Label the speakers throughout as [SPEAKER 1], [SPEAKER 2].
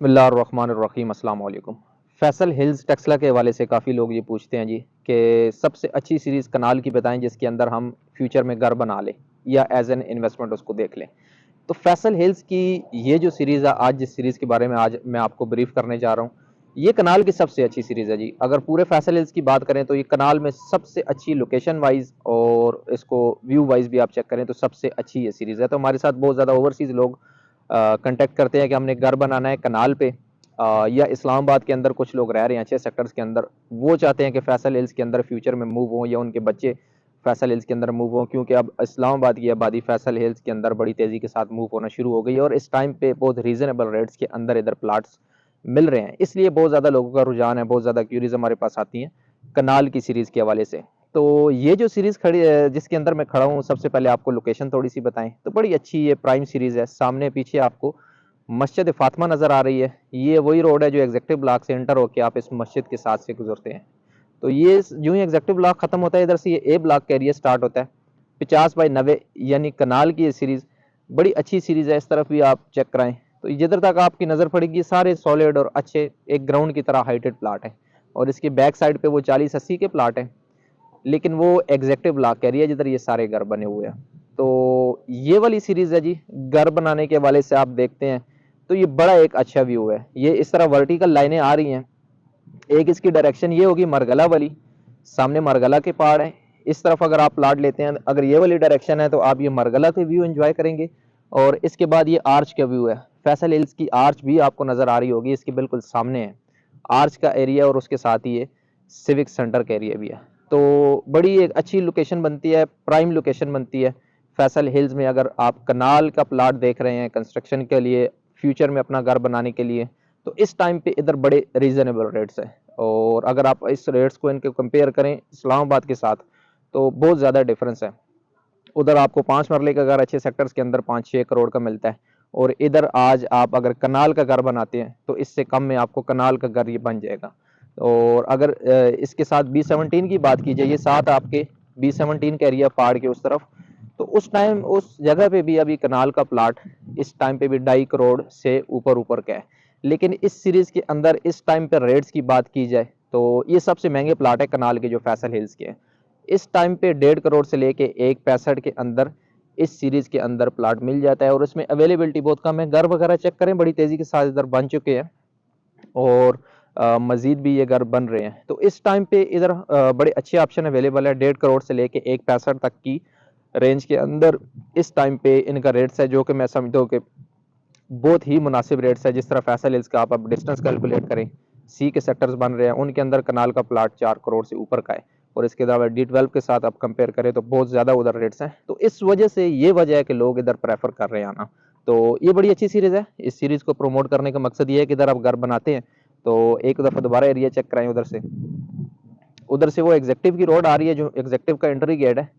[SPEAKER 1] बिस्मिल्लाहिर्रहमानिर्रहीम अस्सलाम वालेकुम। फैसल हिल्स टेक्सला के हवाले से काफ़ी लोग ये पूछते हैं जी कि सबसे अच्छी सीरीज़ कनाल की बताएं जिसके अंदर हम फ्यूचर में घर बना लें या एज एन इन्वेस्टमेंट उसको देख लें। तो फैसल हिल्स की ये जो सीरीज़ है, आज जिस सीरीज़ के बारे में आज मैं आपको ब्रीफ करने जा रहा हूँ, ये कनाल की सबसे अच्छी सीरीज़ है जी। अगर पूरे फैसल हिल्स की बात करें तो ये कनाल में सबसे अच्छी लोकेशन वाइज और इसको व्यू वाइज भी आप चेक करें तो सबसे अच्छी ये सीरीज़ है। तो हमारे साथ बहुत ज़्यादा ओवरसीज़ लोग कांटेक्ट करते हैं कि हमने घर बनाना है कनाल पे, या इस्लामाबाद के अंदर कुछ लोग रह रहे हैं अच्छे सेक्टर्स के अंदर, वो चाहते हैं कि फैसल हिल्स के अंदर फ्यूचर में मूव हों या उनके बच्चे फैसल हिल्स के अंदर मूव हों, क्योंकि अब इस्लामाबाद की आबादी फैसल हिल्स के अंदर बड़ी तेज़ी के साथ मूव होना शुरू हो गई है और इस टाइम पे बहुत रीज़नेबल रेट्स के अंदर इधर प्लाट्स मिल रहे हैं। इसलिए बहुत ज़्यादा लोगों का रुझान है, बहुत ज़्यादा क्यूरीज हमारे पास आती हैं कनाल की सीरीज़ के हवाले से। तो ये जो सीरीज़ खड़ी है जिसके अंदर मैं खड़ा हूँ, सबसे पहले आपको लोकेशन थोड़ी सी बताएं तो बड़ी अच्छी ये प्राइम सीरीज़ है। सामने पीछे आपको मस्जिद फातिमा नज़र आ रही है। ये वही रोड है जो एग्जेक्टिव ब्लॉक से एंटर होकर आप इस मस्जिद के साथ से गुजरते हैं। तो ये यूं ही एग्जेक्टिव ब्लॉक खत्म होता है, इधर से ये ए ब्लॉक का एरिया स्टार्ट होता है 50/90 यानी कनाल की ये सीरीज बड़ी अच्छी सीरीज है। इस तरफ भी आप चेक कराएं तो जिधर तक आपकी नज़र पड़ेगी सारे सॉलिड और अच्छे एक ग्राउंड की तरह हाइटेड प्लाट है और इसके बैक साइड पे वो 40-80 के प्लाट हैं, लेकिन वो एग्जेक्टिव ब्लॉक एरिया जिधर ये सारे घर बने हुए हैं। तो ये वाली सीरीज है जी। घर बनाने के वाले से आप देखते हैं तो ये बड़ा एक अच्छा व्यू है। ये इस तरह वर्टिकल लाइनें आ रही हैं, एक इसकी डायरेक्शन ये होगी मरगला वाली, सामने मरगला के पहाड़ है। इस तरफ अगर आप प्लाट लेते हैं, अगर ये वाली डायरेक्शन है तो आप ये मरगला के व्यू एंजॉय करेंगे। और इसके बाद ये आर्च का व्यू है, फैसल हिल्स की आर्च भी आपको नजर आ रही होगी, इसके बिल्कुल सामने है आर्च का एरिया और उसके साथ ही ये सिविक सेंटर का एरिया भी है। तो बड़ी एक अच्छी लोकेशन बनती है, प्राइम लोकेशन बनती है फैसल हिल्स में। अगर आप कनाल का प्लाट देख रहे हैं कंस्ट्रक्शन के लिए, फ्यूचर में अपना घर बनाने के लिए, तो इस टाइम पे इधर बड़े रीजनेबल रेट्स है। और अगर आप इस रेट्स को इनके कंपेयर करें इस्लामाबाद के साथ तो बहुत ज़्यादा डिफरेंस है। उधर आपको 5 मरले का घर अच्छे सेक्टर्स के अंदर 5-6 करोड़ का मिलता है और इधर आज आप अगर कनाल का घर बनाते हैं तो इससे कम में आपको कनाल का घर ये बन जाएगा। और अगर इसके साथ B17 की बात की जाए, ये साथ आपके B17 का एरिया पहाड़ के उस तरफ, तो उस टाइम उस जगह पे भी अभी कनाल का प्लाट इस टाइम पे भी 2.5 करोड़ से ऊपर ऊपर का है। लेकिन इस सीरीज के अंदर इस टाइम पे रेट्स की बात की जाए तो ये सबसे महंगे प्लाट है कनाल के जो फैसल हिल्स के हैं। इस टाइम पे 1.5 करोड़ से लेके 1.65 के अंदर इस सीरीज के अंदर प्लाट मिल जाता है और इसमें अवेलेबिलिटी बहुत कम है। घर वगैरह चेक करें बड़ी तेजी के साथ इधर बन चुके हैं और मजीद भी ये घर बन रहे हैं। तो इस टाइम पे इधर बड़े अच्छे ऑप्शन अवेलेबल है 1.5 करोड़ से लेके 1.65 तक की रेंज के अंदर। इस टाइम पे इनका रेट्स है जो कि मैं समझता हूँ कि बहुत ही मुनासिब रेट्स है। जिस तरह फैसल हिल्स का आप डिस्टेंस कैलकुलेट करें, सी के सेक्टर्स बन रहे हैं उनके अंदर कनाल का प्लाट 4 करोड़ से ऊपर का है और इसके अलावा D12 के साथ आप कंपेयर करें तो बहुत ज़्यादा उधर रेट्स हैं। तो इस वजह से ये वजह है कि लोग इधर प्रेफर कर रहे हैं आना। तो ये बड़ी अच्छी सीरीज़ है। इस सीरीज़ को प्रमोट करने का मकसद ये है कि इधर आप घर बनाते हैं तो एक दफ़ा दोबारा एरिया चेक कराएं उधर से। उधर से वो एग्जेक्टिव की रोड आ रही है जो एग्जेक्टिव का एंट्री गेट है।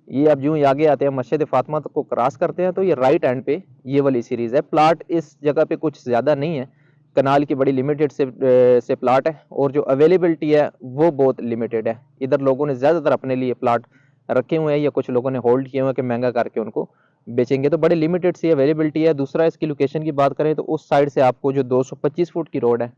[SPEAKER 1] ये अब यूं ही आगे आते हैं मस्जिद फातिमा को क्रॉस करते हैं तो ये राइट हैंड पे ये वाली सीरीज है। प्लाट इस जगह पे कुछ ज्यादा नहीं है, कनाल की बड़ी लिमिटेड से प्लाट है और जो अवेलेबिलिटी है वो बहुत लिमिटेड है। इधर लोगों ने ज्यादातर अपने लिए प्लाट रखे हुए हैं या कुछ लोगों ने होल्ड किए हुए हैं कि महंगा करके उनको बेचेंगे, तो बड़े लिमिटेड सी अवेलेबिलिटी है। दूसरा इसकी लोकेशन की बात करें तो उस साइड से आपको जो 225 फुट की रोड है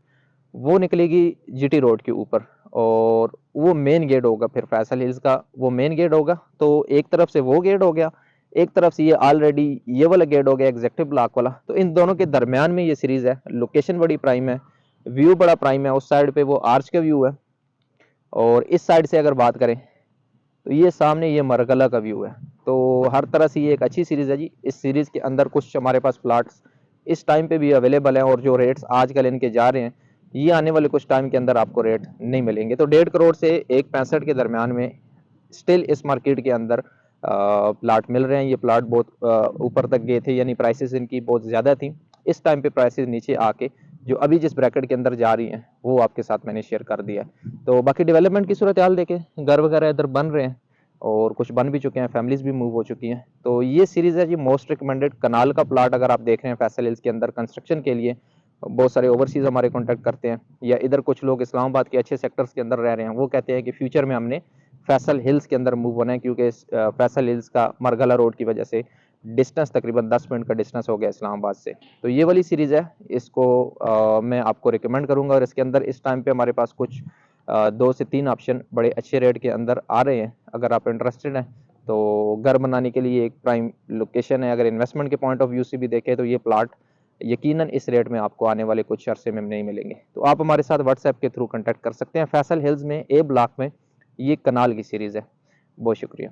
[SPEAKER 1] वो निकलेगी GT रोड के ऊपर और वो मेन गेट होगा फिर फैसल हिल्स का, वो मेन गेट होगा। तो एक तरफ से वो गेट हो गया, एक तरफ से ये ऑलरेडी ये वाला गेट हो गया एग्जेक्टिव ब्लॉक वाला। तो इन दोनों के दरमियान में ये सीरीज है। लोकेशन बड़ी प्राइम है, व्यू बड़ा प्राइम है। उस साइड पे वो आर्च का व्यू है और इस साइड से अगर बात करें तो ये सामने ये मरगला का व्यू है। तो हर तरह से ये एक अच्छी सीरीज है जी। इस सीरीज के अंदर कुछ हमारे पास प्लाट्स इस टाइम पे भी अवेलेबल हैं और जो रेट्स आजकल इनके जा रहे हैं ये आने वाले कुछ टाइम के अंदर आपको रेट नहीं मिलेंगे। तो 1.5 करोड़ से 1.65 के दरमियान में स्टिल इस मार्केट के अंदर प्लाट मिल रहे हैं। ये प्लाट बहुत ऊपर तक गए थे, यानी प्राइसेस इनकी बहुत ज़्यादा थी। इस टाइम पे प्राइसेस नीचे आके जो अभी जिस ब्रैकेट के अंदर जा रही हैं वो आपके साथ मैंने शेयर कर दिया है। तो बाकी डेवलपमेंट की सूरत हाल देखें, घर वगैरह इधर बन रहे हैं और कुछ बन भी चुके हैं, फैमिलीज भी मूव हो चुकी हैं। तो ये सीरीज़ है जी मोस्ट रिकमेंडेड कनाल का प्लाट। अगर आप देख रहे हैं फैसल हिल्स के अंदर कंस्ट्रक्शन के लिए, बहुत सारे ओवरसीज हमारे कॉन्टैक्ट करते हैं या इधर कुछ लोग इस्लामाबाद के अच्छे सेक्टर्स के अंदर रह रहे हैं, वो कहते हैं कि फ्यूचर में हमने फैसल हिल्स के अंदर मूव होना है क्योंकि फैसल हिल्स का मरगला रोड की वजह से डिस्टेंस तकरीबन 10 मिनट का डिस्टेंस हो गया इस्लामाबाद से। तो ये वाली सीरीज़ है, इसको मैं आपको रिकमेंड करूँगा। और इसके अंदर इस टाइम पे हमारे पास कुछ 2 से 3 ऑप्शन बड़े अच्छे रेट के अंदर आ रहे हैं। अगर आप इंटरेस्टेड हैं तो घर बनाने के लिए एक प्राइम लोकेशन है। अगर इन्वेस्टमेंट के पॉइंट ऑफ व्यू से भी देखें तो ये प्लाट यकीनन इस रेट में आपको आने वाले कुछ अरसे में नहीं मिलेंगे। तो आप हमारे साथ व्हाट्सएप के थ्रू कॉन्टैक्ट कर सकते हैं। फैसल हिल्स में ए ब्लॉक में ये कनाल की सीरीज़ है। बहुत शुक्रिया।